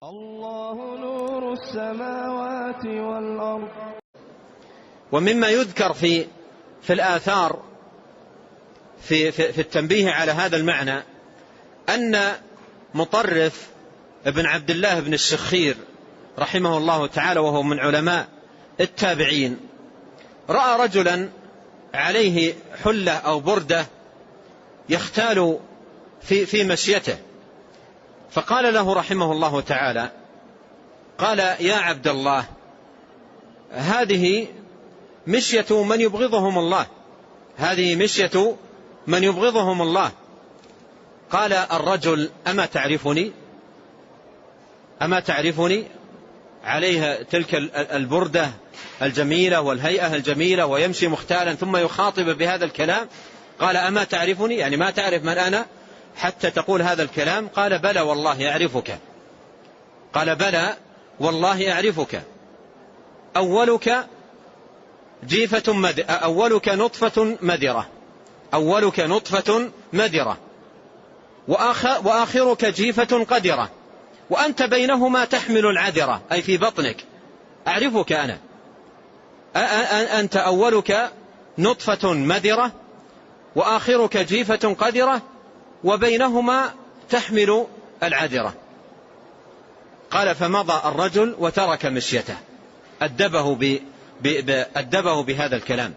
الله نور السماوات والأرض. ومما يذكر في الآثار في التنبيه على هذا المعنى أن مطرف ابن عبد الله بن الشخير رحمه الله تعالى، وهو من علماء التابعين، رأى رجلا عليه حلة أو بردة يختال في مشيته، فقال له رحمه الله تعالى، قال: يا عبد الله، هذه مشية من يبغضهم الله، هذه مشية من يبغضهم الله. قال الرجل: أما تعرفني عليها تلك البردة الجميلة والهيئة الجميلة ويمشي مختالا ثم يخاطب بهذا الكلام؟ قال: أما تعرفني، يعني ما تعرف من أنا حتى تقول هذا الكلام؟ قال: بلى والله أعرفك. قال: بلى والله أعرفك، أولك نطفة مدرة وآخرك جيفة قدرة وأنت بينهما تحمل العذرة، أي في بطنك. أعرفك أنا، أنت أولك نطفة مدرة وآخرك جيفة قدرة وبينهما تحمل العذرة. قال: فمضى الرجل وترك مشيته، أدبه بهذا الكلام.